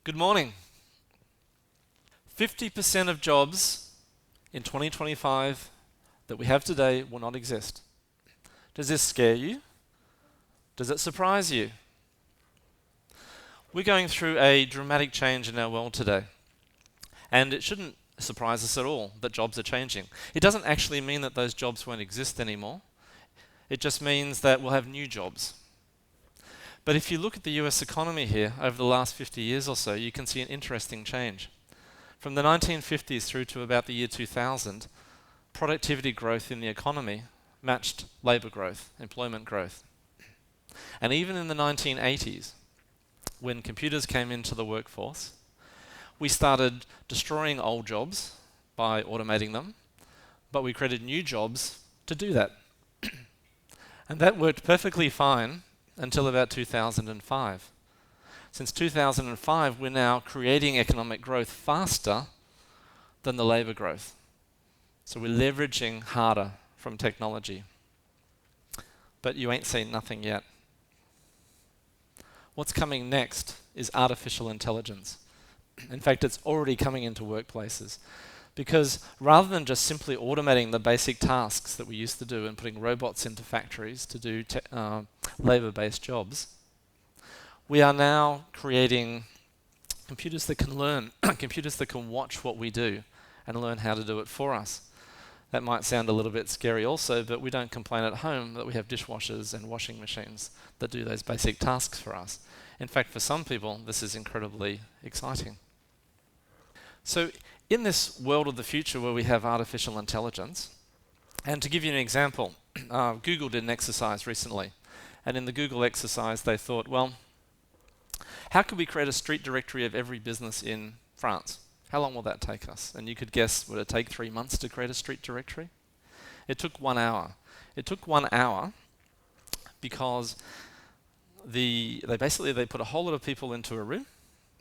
Good morning. 50% of jobs in 2025 that we have today will not exist. Does this scare you? Does it surprise you? We're going through a dramatic change in our world today, and it shouldn't surprise us at all that jobs are changing. It doesn't actually mean that those jobs won't exist anymore. It just means that we'll have new jobs. But if you look at the US economy here over the last 50 years or so, you can see an interesting change. From the 1950s through to about the year 2000, productivity growth in the economy matched labour growth, employment growth. And even in the 1980s, when computers came into the workforce, we started destroying old jobs by automating them, but we created new jobs to do that. And that worked perfectly fine until about 2005. Since 2005, we're now creating economic growth faster than the labour growth. So we're leveraging harder from technology. But you ain't seen nothing yet. What's coming next is artificial intelligence. In fact, it's already coming into workplaces. Because rather than just simply automating the basic tasks that we used to do and putting robots into factories to do labour-based jobs, we are now creating computers that can learn, computers that can watch what we do and learn how to do it for us. That might sound a little bit scary also, but we don't complain at home that we have dishwashers and washing machines that do those basic tasks for us. In fact, for some people, this is incredibly exciting. So in this world of the future where we have artificial intelligence, and to give you an example, Google did an exercise recently. And in the Google exercise, they thought, well, how could we create a street directory of every business in France? How long will that take us? And you could guess, would it take 3 months to create a street directory? It took 1 hour. It took 1 hour because they put a whole lot of people into a room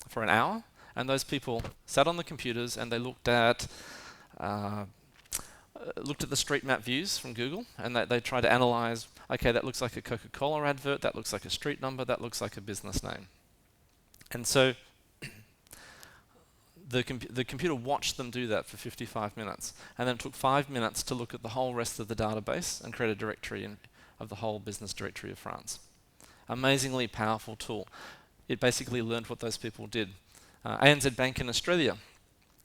for an hour, and those people sat on the computers and they looked at the street map views from Google, and they tried to analyze, okay, that looks like a Coca-Cola advert, that looks like a street number, that looks like a business name. And so the computer watched them do that for 55 minutes, and then it took 5 minutes to look at the whole rest of the database and create a directory of the whole business directory of France. Amazingly powerful tool. It basically learned what those people did. ANZ Bank in Australia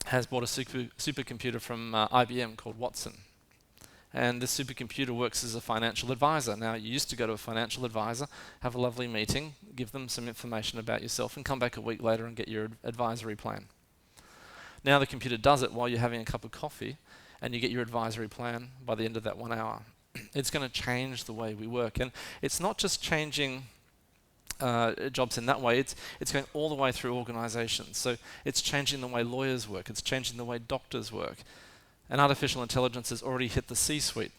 has bought a supercomputer from IBM called Watson. And this supercomputer works as a financial advisor. Now, you used to go to a financial advisor, have a lovely meeting, give them some information about yourself, and come back a week later and get your advisory plan. Now the computer does it while you're having a cup of coffee, and you get your advisory plan by the end of that 1 hour. It's going to change the way we work. And it's not just changing jobs in that way, it's going all the way through organizations. So it's changing the way lawyers work, it's changing the way doctors work. And artificial intelligence has already hit the C-suite.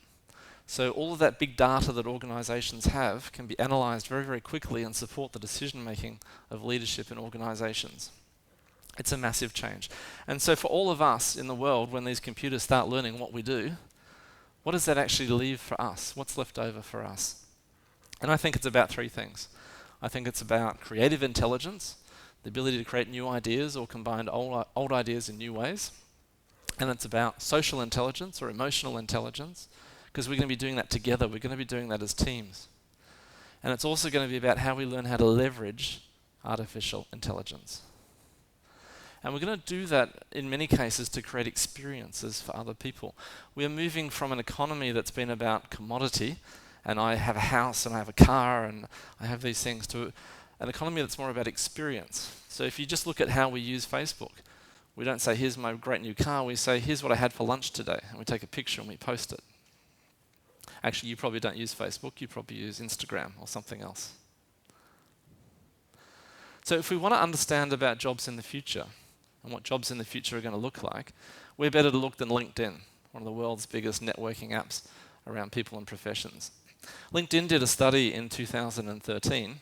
So all of that big data that organizations have can be analyzed very, very quickly and support the decision-making of leadership in organizations. It's a massive change. And so for all of us in the world, when these computers start learning what we do, what does that actually leave for us? What's left over for us? And I think it's about 3 things. I think it's about creative intelligence, the ability to create new ideas or combine old ideas in new ways. And it's about social intelligence or emotional intelligence, because we're going to be doing that together. We're going to be doing that as teams. And it's also going to be about how we learn how to leverage artificial intelligence. And we're going to do that in many cases to create experiences for other people. We are moving from an economy that's been about commodity, and I have a house and I have a car and I have these things, to an economy that's more about experience. So if you just look at how we use Facebook, we don't say, here's my great new car, we say, here's what I had for lunch today, and we take a picture and we post it. Actually, you probably don't use Facebook, you probably use Instagram or something else. So if we want to understand about jobs in the future, and what jobs in the future are going to look like, we're better to look than LinkedIn, one of the world's biggest networking apps around people and professions. LinkedIn did a study in 2013,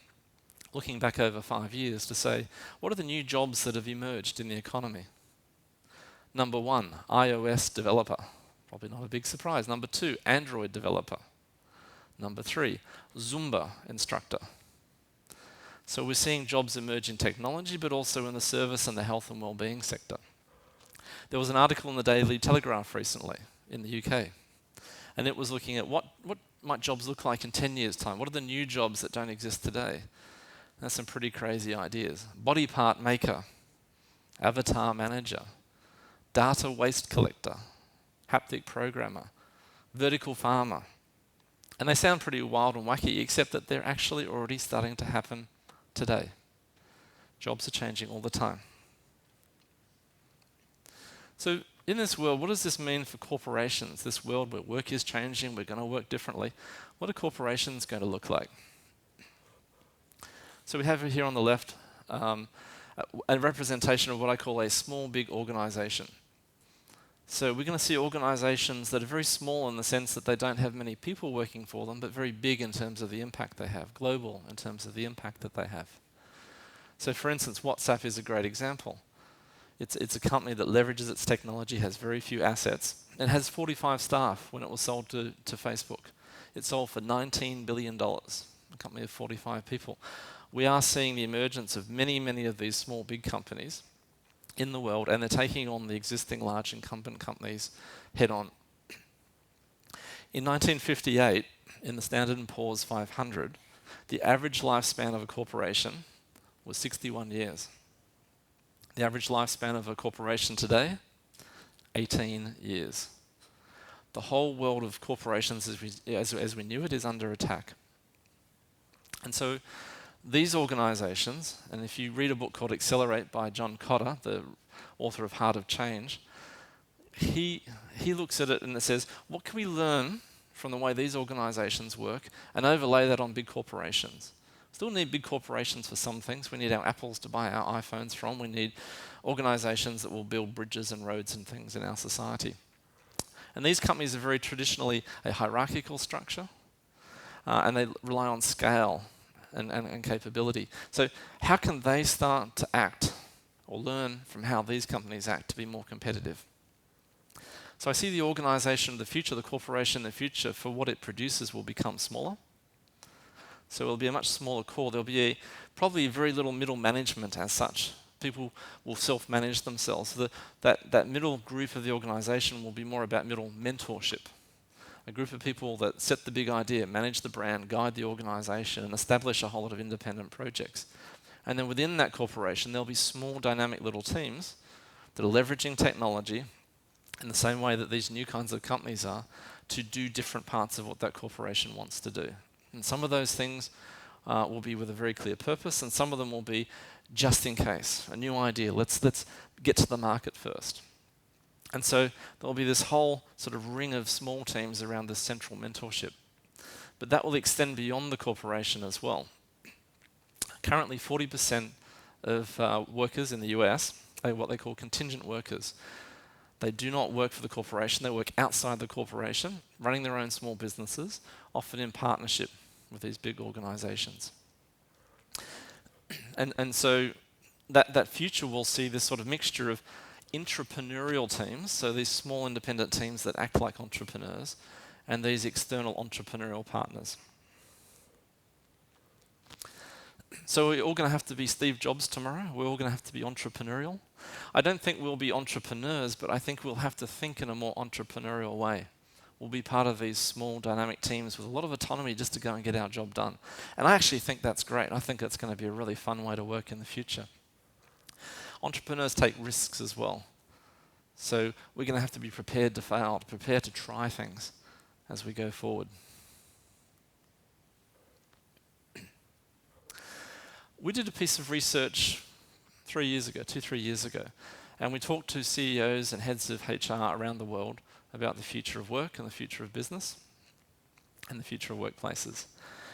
looking back over 5 years, to say, what are the new jobs that have emerged in the economy? Number 1, iOS developer. Probably not a big surprise. Number 2, Android developer. Number 3, Zumba instructor. So we're seeing jobs emerge in technology, but also in the service and the health and well-being sector. There was an article in the Daily Telegraph recently in the UK, and it was looking at what might jobs look like in 10 years' time. What are the new jobs that don't exist today? That's some pretty crazy ideas. Body part maker, avatar manager, data waste collector, haptic programmer, vertical farmer. And they sound pretty wild and wacky, except that they're actually already starting to happen today. Jobs are changing all the time. So in this world, what does this mean for corporations? This world where work is changing, we're going to work differently. What are corporations going to look like? So we have here on the left a representation of what I call a small, big organization. So we're going to see organizations that are very small in the sense that they don't have many people working for them, but very big in terms of the impact they have, global in terms of the impact that they have. So for instance, WhatsApp is a great example. It's a company that leverages its technology, has very few assets, and has 45 staff when it was sold to Facebook. It sold for $19 billion, a company of 45 people. We are seeing the emergence of many, many of these small, big companies in the world, and they're taking on the existing large incumbent companies head on. In 1958, in the Standard & Poor's 500, the average lifespan of a corporation was 61 years. The average lifespan of a corporation today, 18 years. The whole world of corporations as we knew it is under attack. And so these organizations, and if you read a book called Accelerate by John Kotter, the author of Heart of Change, he looks at it and it says, what can we learn from the way these organizations work and overlay that on big corporations? Still need big corporations for some things. We need our Apples to buy our iPhones from. We need organizations that will build bridges and roads and things in our society. And these companies are very traditionally a hierarchical structure, and they rely on scale and capability. So how can they start to act or learn from how these companies act to be more competitive? So I see the organization of the future, the corporation of the future, for what it produces will become smaller. So it'll be a much smaller core. There'll be probably very little middle management as such. People will self-manage themselves. So that middle group of the organization will be more about middle mentorship. A group of people that set the big idea, manage the brand, guide the organization, and establish a whole lot of independent projects. And then within that corporation, there'll be small dynamic little teams that are leveraging technology in the same way that these new kinds of companies are to do different parts of what that corporation wants to do. And some of those things will be with a very clear purpose, and some of them will be just in case, a new idea. Let's get to the market first. And so there'll be this whole sort of ring of small teams around this central mentorship. But that will extend beyond the corporation as well. Currently, 40% of workers in the US are what they call contingent workers. They do not work for the corporation. They work outside the corporation, running their own small businesses, often in partnership with these big organizations. And so that future will see this sort of mixture of intrapreneurial teams, so these small independent teams that act like entrepreneurs, and these external entrepreneurial partners. So we're all going to have to be Steve Jobs tomorrow. We're all going to have to be entrepreneurial. I don't think we'll be entrepreneurs, but I think we'll have to think in a more entrepreneurial way. We'll be part of these small dynamic teams with a lot of autonomy just to go and get our job done. And I actually think that's great. I think that's going to be a really fun way to work in the future. Entrepreneurs take risks as well. So we're going to have to be prepared to fail, prepared to try things as we go forward. We did a piece of research 3 years ago, 2-3 years ago, and we talked to CEOs and heads of HR around the world about the future of work and the future of business and the future of workplaces.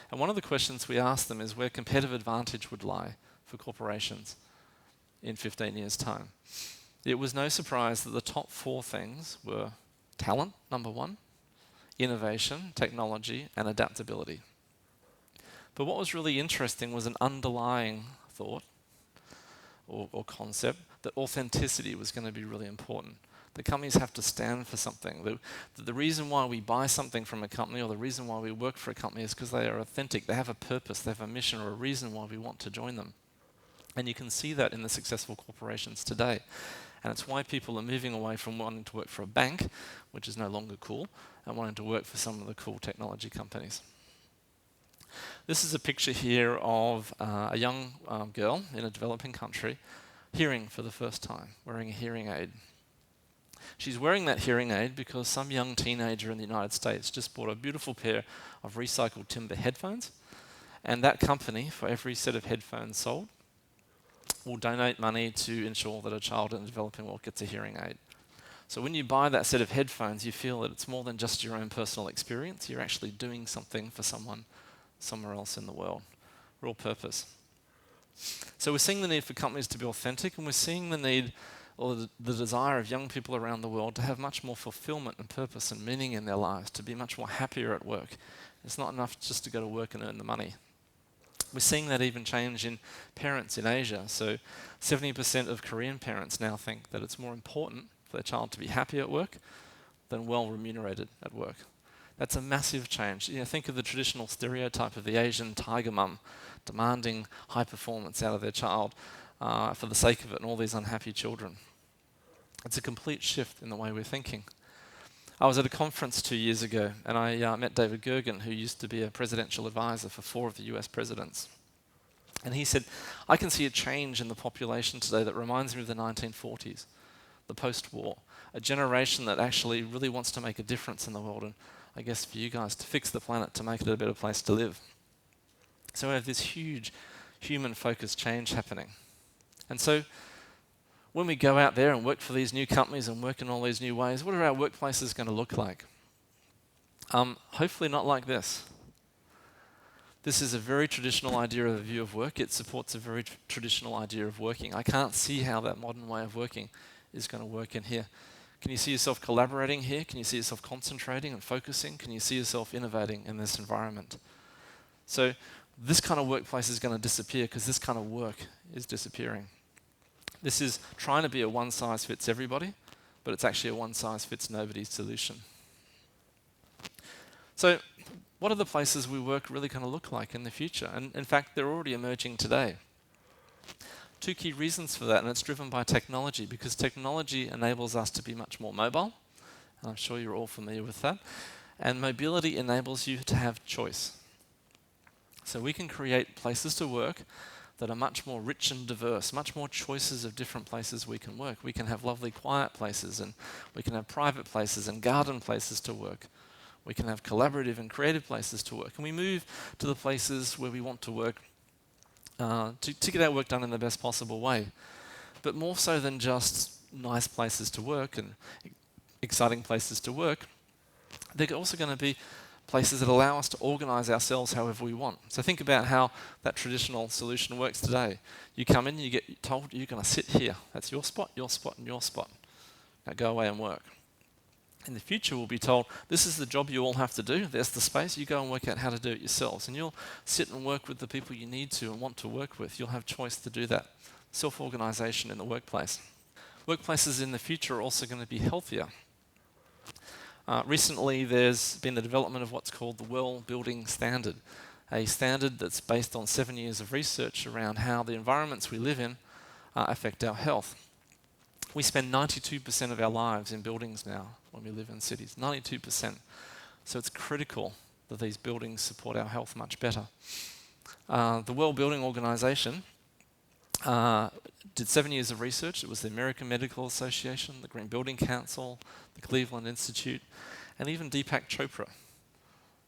And one of the questions we asked them is where competitive advantage would lie for corporations in 15 years' time. It was no surprise that the top 4 things were talent, number 1, innovation, technology, and adaptability. But what was really interesting was an underlying thought or concept that authenticity was going to be really important. The companies have to stand for something. The reason why we buy something from a company or the reason why we work for a company is because they are authentic. They have a purpose, they have a mission or a reason why we want to join them. And you can see that in the successful corporations today. And it's why people are moving away from wanting to work for a bank, which is no longer cool, and wanting to work for some of the cool technology companies. This is a picture here of a young girl in a developing country hearing for the first time, wearing a hearing aid. She's wearing that hearing aid because some young teenager in the United States just bought a beautiful pair of recycled timber headphones, and that company, for every set of headphones sold, will donate money to ensure that a child in the developing world gets a hearing aid. So when you buy that set of headphones, you feel that it's more than just your own personal experience. You're actually doing something for someone somewhere else in the world. Real purpose. So we're seeing the need for companies to be authentic, and we're seeing the need or the desire of young people around the world to have much more fulfillment and purpose and meaning in their lives, to be much more happier at work. It's not enough just to go to work and earn the money. We're seeing that even change in parents in Asia. So 70% of Korean parents now think that it's more important for their child to be happy at work than well remunerated at work. That's a massive change. Think of the traditional stereotype of the Asian tiger mum demanding high performance out of their child for the sake of it and all these unhappy children. It's a complete shift in the way we're thinking. I was at a conference 2 years ago and I met David Gergen, who used to be a presidential advisor for 4 of the US presidents. And he said, I can see a change in the population today that reminds me of the 1940s, the post-war, a generation that actually really wants to make a difference in the world, and I guess for you guys, to fix the planet, to make it a better place to live. So we have this huge human-focused change happening. And so when we go out there and work for these new companies and work in all these new ways, what are our workplaces going to look like? Hopefully not like this. This is a very traditional idea of a view of work. It supports a very traditional idea of working. I can't see how that modern way of working is going to work in here. Can you see yourself collaborating here? Can you see yourself concentrating and focusing? Can you see yourself innovating in this environment? So this kind of workplace is going to disappear because this kind of work is disappearing. This is trying to be a one-size-fits-everybody, but it's actually a one-size-fits-nobody solution. So what are the places we work really going to look like in the future? And in fact, they're already emerging today. 2 key reasons for that, and it's driven by technology, because technology enables us to be much more mobile, and I'm sure you're all familiar with that, and mobility enables you to have choice. So we can create places to work that are much more rich and diverse, much more choices of different places we can work. We can have lovely quiet places, and we can have private places and garden places to work. We can have collaborative and creative places to work. And we move to the places where we want to work to get our work done in the best possible way. But more so than just nice places to work and exciting places to work, they're also going to be places that allow us to organize ourselves however we want. So think about how that traditional solution works today. You come in, you get told you're going to sit here. That's your spot, and your spot. Now go away and work. In the future, we'll be told, this is the job you all have to do. There's the space. You go and work out how to do it yourselves. And you'll sit and work with the people you need to and want to work with. You'll have choice to do that. Self-organization in the workplace. Workplaces in the future are also going to be healthier. Recently, there's been the development of what's called the World Building Standard, a standard that's based on 7 years of research around how the environments we live in affect our health. We spend 92% of our lives in buildings now when we live in cities, 92%. So it's critical that these buildings support our health much better. The World Building Organization did 7 years of research. It was the American Medical Association, the Green Building Council, the Cleveland Institute, and even Deepak Chopra,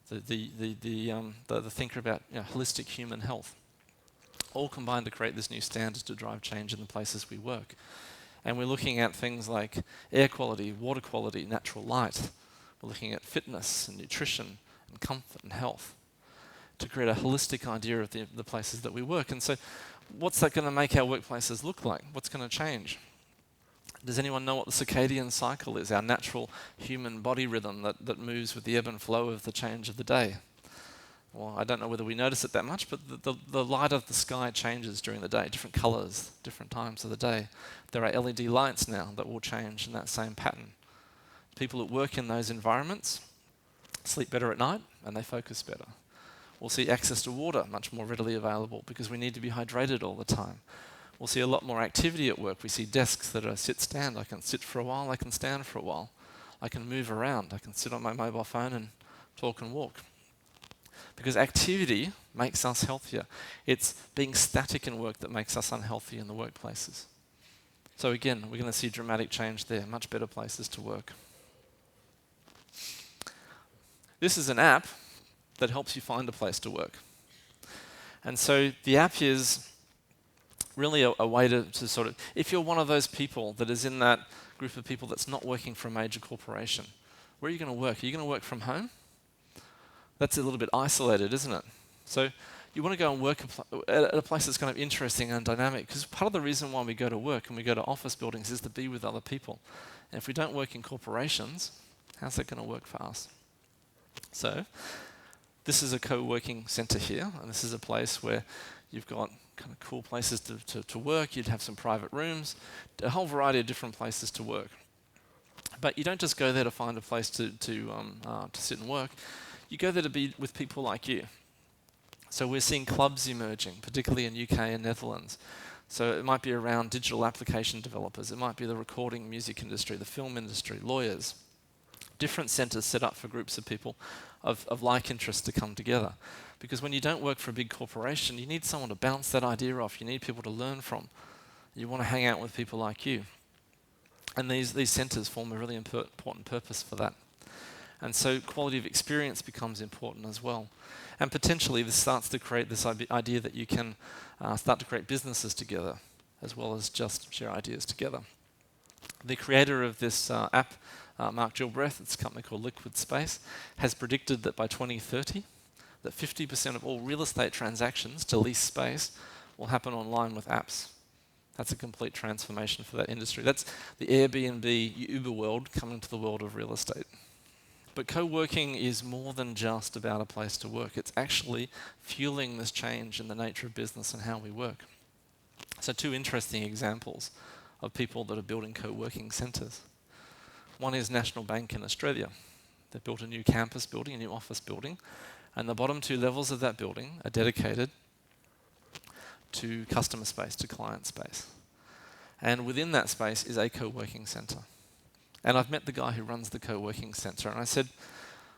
the thinker about holistic human health, all combined to create this new standard to drive change in the places we work. And we're looking at things like air quality, water quality, natural light. We're looking at fitness and nutrition and comfort and health to create a holistic idea of the places that we work. And so what's that going to make our workplaces look like? What's going to change? Does anyone know what the circadian cycle is, our natural human body rhythm that moves with the ebb and flow of the change of the day? Well, I don't know whether we notice it that much, but the light of the sky changes during the day, different colours, different times of the day. There are LED lights now that will change in that same pattern. People that work in those environments sleep better at night and they focus better. We'll see access to water much more readily available because we need to be hydrated all the time. We'll see a lot more activity at work. We see desks that are sit-stand. I can sit for a while, I can stand for a while. I can move around. I can sit on my mobile phone and talk and walk. Because activity makes us healthier. It's being static in work that makes us unhealthy in the workplaces. So again, we're going to see dramatic change there, much better places to work. This is an app that helps you find a place to work. And so the app is really a way to sort of, if you're one of those people that is in that group of people that's not working for a major corporation, where are you going to work? Are you going to work from home? That's a little bit isolated, isn't it? So you want to go and work at a place that's kind of interesting and dynamic, because part of the reason why we go to work and we go to office buildings is to be with other people. And if we don't work in corporations, how's that going to work for us? So this is a co-working centre here, and this is a place where you've got kind of cool places to work. You'd have some private rooms, a whole variety of different places to work. But you don't just go there to find a place to sit and work. You go there to be with people like you. So we're seeing clubs emerging, particularly in UK and Netherlands. So it might be around digital application developers. It might be the recording music industry, the film industry, lawyers. Different centres set up for groups of people of like interests to come together. Because when you don't work for a big corporation, you need someone to bounce that idea off. You need people to learn from. You want to hang out with people like you. And these centres form a really important purpose for that. And so quality of experience becomes important as well. And potentially this starts to create this idea that you can start to create businesses together as well as just share ideas together. The creator of this app, Mark Gilbreth, it's a company called Liquid Space, has predicted that by 2030, that 50% of all real estate transactions to lease space will happen online with apps. That's a complete transformation for that industry. That's the Airbnb, Uber world coming to the world of real estate. But co-working is more than just about a place to work. It's actually fueling this change in the nature of business and how we work. So two interesting examples of people that are building co-working centres. One is National Bank in Australia. They've built a new campus building, a new office building, and the bottom two levels of that building are dedicated to customer space, to client space. And within that space is a co-working centre. And I've met the guy who runs the co-working centre, and I said,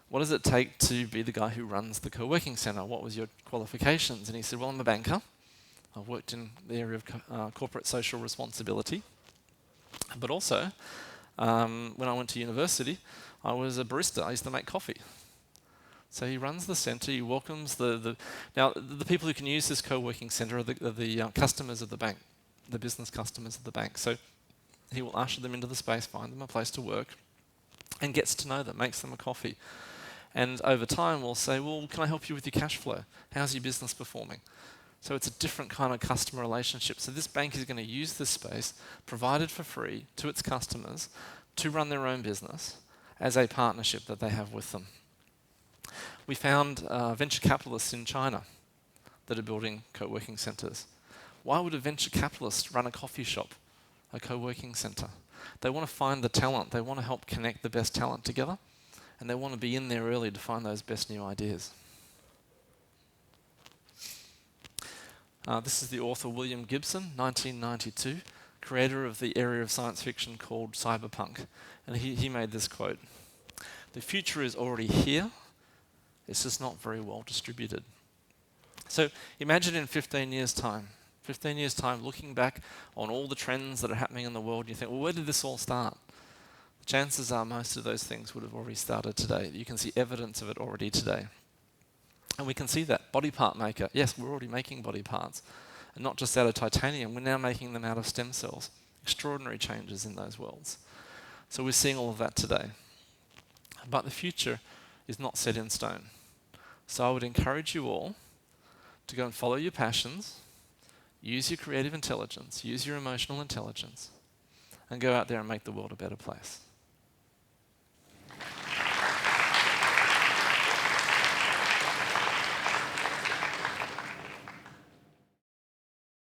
what does it take to be the guy who runs the co-working centre? What was your qualifications? And he said, well, I'm a banker. I've worked in the area of corporate social responsibility. But also, when I went to university, I was a barista. I used to make coffee. So he runs the centre, he welcomes now the people who can use this co-working centre are the customers of the bank, the business customers of the bank. So he will usher them into the space, find them a place to work, and gets to know them, makes them a coffee. And over time we'll say, well, can I help you with your cash flow? How's your business performing? So it's a different kind of customer relationship. So this bank is going to use this space, provided for free to its customers, to run their own business as a partnership that they have with them. We found venture capitalists in China that are building co-working centres. Why would a venture capitalist run a coffee shop, a co-working centre? They want to find the talent. They want to help connect the best talent together, and they want to be in there early to find those best new ideas. This is the author William Gibson, 1992, creator of the area of science fiction called cyberpunk. And he made this quote: "The future is already here, it's just not very well distributed." So imagine in 15 years' time, looking back on all the trends that are happening in the world, and you think, well, where did this all start? Chances are most of those things would have already started today. You can see evidence of it already today. And we can see that. Body part maker. Yes, we're already making body parts. And not just out of titanium, we're now making them out of stem cells. Extraordinary changes in those worlds. So we're seeing all of that today. But the future is not set in stone. So I would encourage you all to go and follow your passions, use your creative intelligence, use your emotional intelligence, and go out there and make the world a better place.